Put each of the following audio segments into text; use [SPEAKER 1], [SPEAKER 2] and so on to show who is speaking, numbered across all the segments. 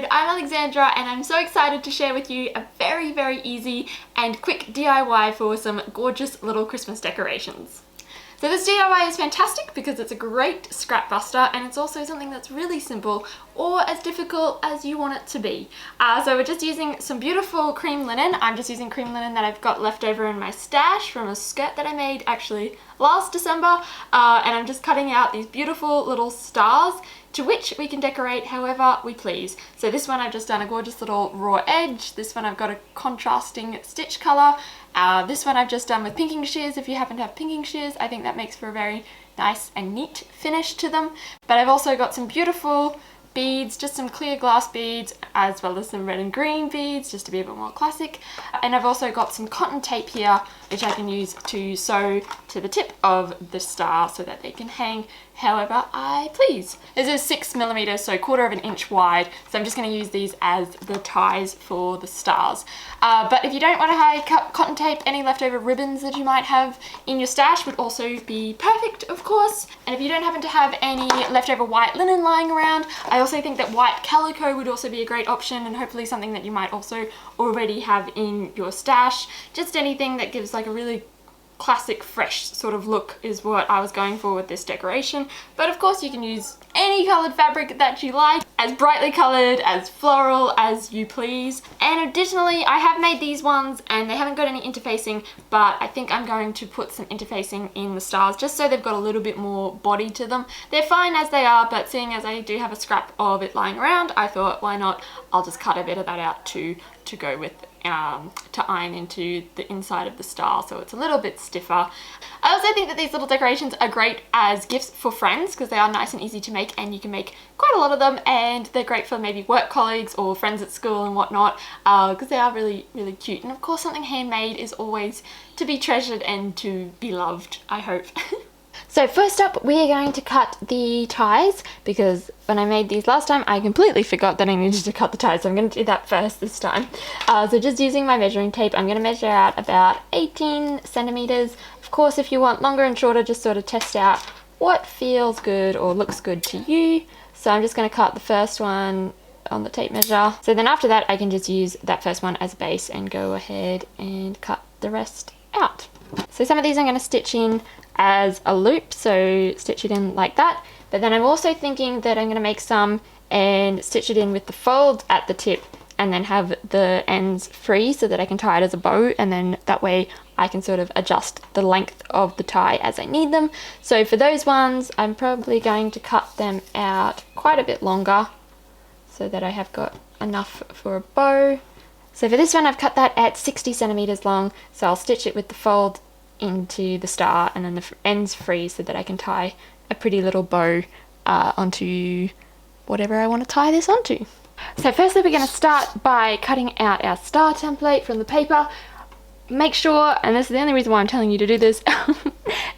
[SPEAKER 1] episode. I'm Alexandra and I'm so excited to share with you a very easy and quick DIY for some gorgeous little Christmas decorations. So this DIY is fantastic because it's a great scrap buster and it's also something that's really simple or as difficult as you want it to be. So we're just using some beautiful cream linen. I'm just using cream linen that I've got left over in my stash from a skirt that I made actually last December, and I'm just cutting out these beautiful little stars to which we can decorate however we please. So this one I've just done a gorgeous little raw edge, this one I've got a contrasting stitch colour, this one I've just done with pinking shears. If you happen to have pinking shears, I think that makes for a very nice and neat finish to them. But I've also got some beautiful beads, just some clear glass beads, as well as some red and green beads, just to be a bit more classic. And I've also got some cotton tape here, which I can use to sew to the tip of the star so that they can hang however I please. This is 6mm, so 1/4 inch wide, so I'm just going to use these as the ties for the stars. But if you don't want to hide cotton tape, any leftover ribbons that you might have in your stash would also be perfect, of course. And if you don't happen to have any leftover white linen lying around, I also think that white calico would also be a great option, and hopefully something that you might also already have in your stash. Just anything that gives like a really classic fresh sort of look is what I was going for with this decoration. But of course you can use any coloured fabric that you like, as brightly coloured, as floral as you please. And additionally, I have made these ones and they haven't got any interfacing, but I think I'm going to put some interfacing in the stars just so they've got a little bit more body to them. They're fine as they are, but seeing as I do have a scrap of it lying around, I thought why not, I'll just cut a bit of that out to go with to iron into the inside of the star so it's a little bit stiffer. I also think that these little decorations are great as gifts for friends because they are nice and easy to make, and you can make quite a lot of them, and they're great for maybe work colleagues or friends at school and whatnot, because they are really cute. And of course something handmade is always to be treasured and to be loved, I hope. So first up, we are going to cut the ties, because when I made these last time, I completely forgot that I needed to cut the ties, so I'm going to do that first this time. So just using my measuring tape, I'm going to measure out about 18 centimeters. Of course, if you want longer and shorter, just sort of test out what feels good or looks good to you. So I'm just going to cut the first one on the tape measure. So then after that, I can just use that first one as a base and go ahead and cut the rest out. So some of these I'm going to stitch in as a loop, so stitch it in like that. But then I'm also thinking that I'm going to make some and stitch it in with the fold at the tip and then have the ends free so that I can tie it as a bow, and then that way I can sort of adjust the length of the tie as I need them. So for those ones, I'm probably going to cut them out quite a bit longer so that I have got enough for a bow. So for this one, I've cut that at 60 centimeters long, so I'll stitch it with the fold into the star and then the ends free so that I can tie a pretty little bow onto whatever I want to tie this onto. So firstly, we're going to start by cutting out our star template from the paper. Make sure, and this is the only reason why I'm telling you to do this,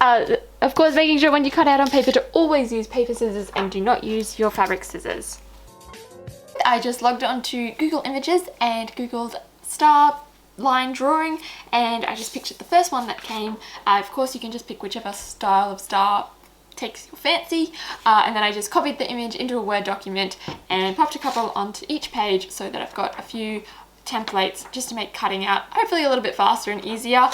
[SPEAKER 1] of course making sure when you cut out on paper to always use paper scissors and do not use your fabric scissors. I just logged onto Google Images and googled star line drawing, and I just pictured the first one that came. Of course you can just pick whichever style of star takes your fancy, and then I just copied the image into a Word document and popped a couple onto each page so that I've got a few templates just to make cutting out hopefully a little bit faster and easier.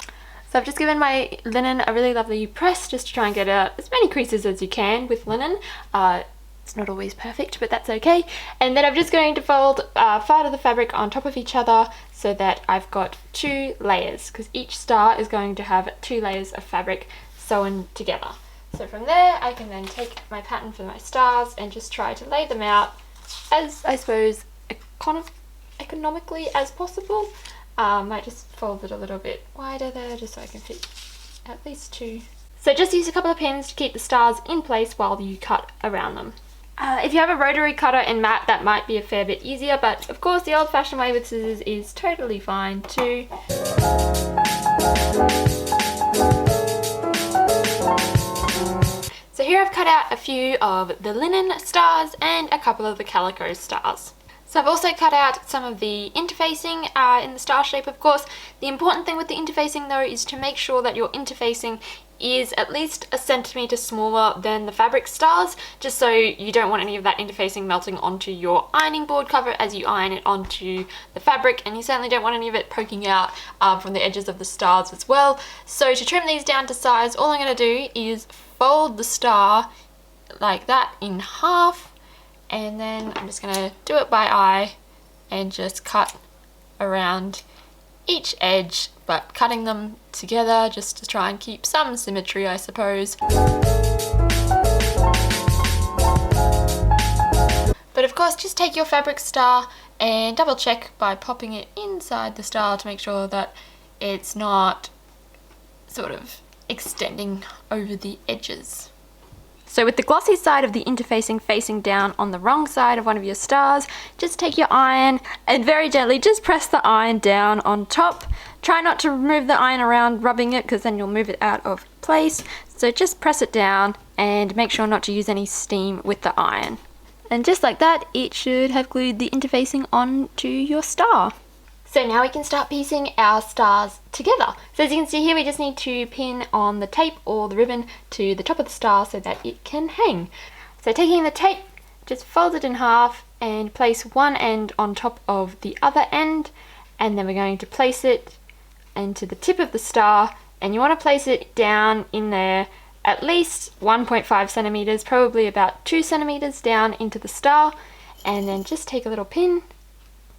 [SPEAKER 1] So I've just given my linen a really lovely press just to try and get as many creases as you can with linen. It's not always perfect, but that's okay. And then I'm just going to fold part of the fabric on top of each other so that I've got 2 layers, because each star is going to have 2 layers of fabric sewn together. So from there, I can then take my pattern for my stars and just try to lay them out as, I suppose, economically as possible. Might just fold it a little bit wider there just so I can fit at least 2. So just use a couple of pins to keep the stars in place while you cut around them. If you have a rotary cutter and mat, that might be a fair bit easier, but of course the old-fashioned way with scissors is totally fine too. So here I've cut out a few of the linen stars and a couple of the calico stars. So I've also cut out some of the interfacing in the star shape, of course. The important thing with the interfacing though is to make sure that your interfacing is at least a centimetre smaller than the fabric stars, just so you don't want any of that interfacing melting onto your ironing board cover as you iron it onto the fabric, and you certainly don't want any of it poking out from the edges of the stars as well. So to trim these down to size, all I'm going to do is fold the star like that in half, and then I'm just going to do it by eye and just cut around each edge, but cutting them together just to try and keep some symmetry, I suppose. But of course, just take your fabric star and double check by popping it inside the star to make sure that it's not sort of extending over the edges. So with the glossy side of the interfacing facing down on the wrong side of one of your stars, just take your iron and very gently just press the iron down on top. Try not to move the iron around rubbing it, because then you'll move it out of place. So just press it down and make sure not to use any steam with the iron. And just like that, it should have glued the interfacing onto your star. So now we can start piecing our stars together. So as you can see here, we just need to pin on the tape or the ribbon to the top of the star so that it can hang. So taking the tape, just fold it in half and place one end on top of the other end, and then we're going to place it into the tip of the star, and you want to place it down in there at least 1.5 centimeters, probably about 2 centimeters down into the star, and then just take a little pin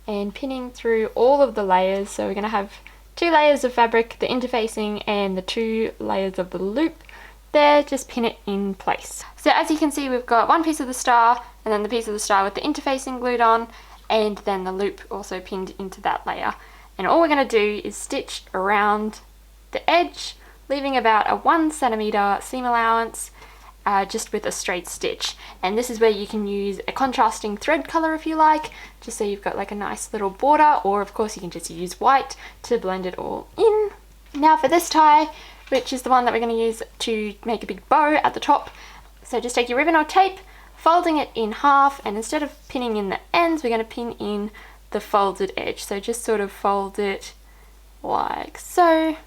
[SPEAKER 1] and pinning through all of the layers. So we're going to have 2 layers of fabric, the interfacing and the 2 layers of the loop there. Just pin it in place. So as you can see, we've got one piece of the star and then the piece of the star with the interfacing glued on, and then the loop also pinned into that layer. And all we're going to do is stitch around the edge, leaving about a 1 centimeter seam allowance, just with a straight stitch. And this is where you can use a contrasting thread color if you like, just so you've got like a nice little border, or of course you can just use white to blend it all in. Now for this tie, which is the one that we're going to use to make a big bow at the top, so just take your ribbon or tape, folding it in half, and instead of pinning in the ends, we're going to pin in the folded edge. So just sort of fold it like so.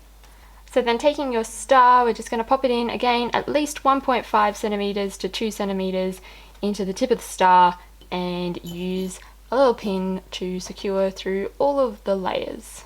[SPEAKER 1] So then taking your star, we're just going to pop it in again at least 1.5 centimeters to 2 centimeters into the tip of the star, and use a little pin to secure through all of the layers.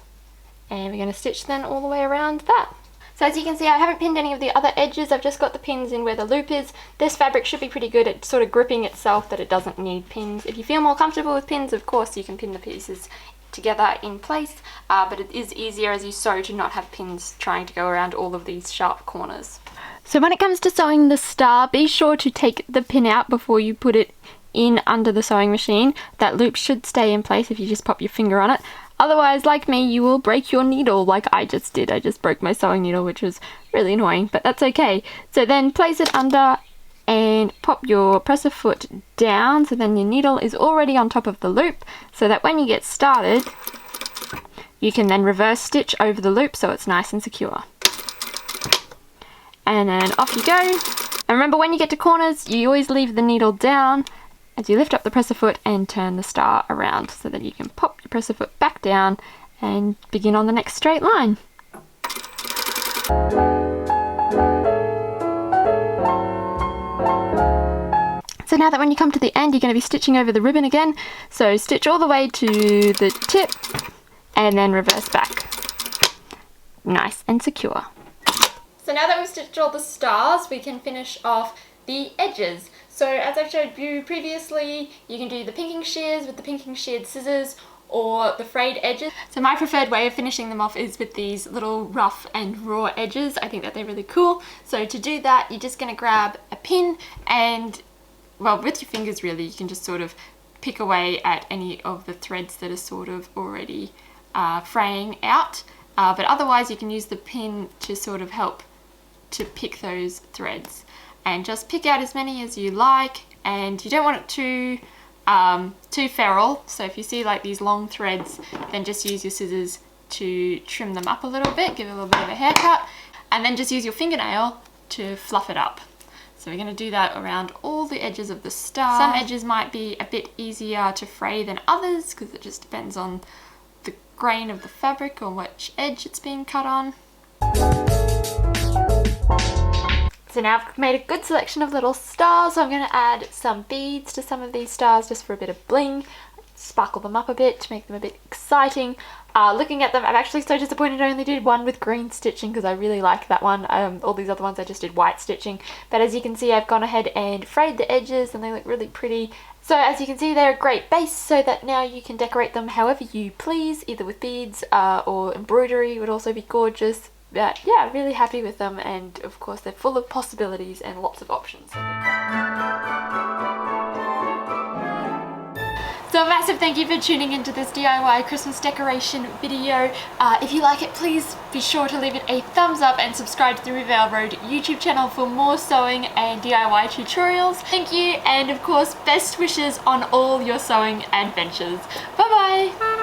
[SPEAKER 1] And we're going to stitch then all the way around that. So as you can see, I haven't pinned any of the other edges, I've just got the pins in where the loop is. This fabric should be pretty good at sort of gripping itself, that it doesn't need pins. If you feel more comfortable with pins, of course you can pin the pieces together in place, but it is easier as you sew to not have pins trying to go around all of these sharp corners. So when it comes to sewing the star, be sure to take the pin out before you put it in under the sewing machine. That loop should stay in place if you just pop your finger on it. Otherwise, like me, you will break your needle like I just did. I just broke my sewing needle, which was really annoying, but that's okay. So then place it under and pop your presser foot down, so then your needle is already on top of the loop, so that when you get started you can then reverse stitch over the loop so it's nice and secure. And then off you go. And remember, when you get to corners, you always leave the needle down as you lift up the presser foot and turn the star around, so that you can pop your presser foot back down and begin on the next straight line. So now that when you come to the end, you're going to be stitching over the ribbon again. So stitch all the way to the tip and then reverse back. Nice and secure. So now that we've stitched all the stars, we can finish off the edges. So as I've showed you previously, you can do the pinking shears with the pinking sheared scissors, or the frayed edges. So my preferred way of finishing them off is with these little rough and raw edges. I think that they're really cool. So to do that, you're just going to grab a pin and, well, with your fingers really, you can just sort of pick away at any of the threads that are sort of already fraying out. But otherwise you can use the pin to sort of help to pick those threads. And just pick out as many as you like, and you don't want it too feral. So if you see like these long threads, then just use your scissors to trim them up a little bit, give it a little bit of a haircut, and then just use your fingernail to fluff it up. So we're going to do that around all the edges of the star. Some edges might be a bit easier to fray than others because it just depends on the grain of the fabric or which edge it's being cut on. So now I've made a good selection of little stars, so I'm going to add some beads to some of these stars just for a bit of bling, sparkle them up a bit to make them a bit exciting. Looking at them, I'm actually so disappointed I only did one with green stitching because I really like that one. All these other ones I just did white stitching, but as you can see I've gone ahead and frayed the edges and they look really pretty. So as you can see they're a great base so that now you can decorate them however you please, either with beads or embroidery would also be gorgeous. But yeah, really happy with them, and of course they're full of possibilities and lots of options. So a massive thank you for tuning into this DIY Christmas decoration video. If you like it, please be sure to leave it a thumbs up and subscribe to the Rivale Road YouTube channel for more sewing and DIY tutorials. Thank you, and of course best wishes on all your sewing adventures. Bye bye!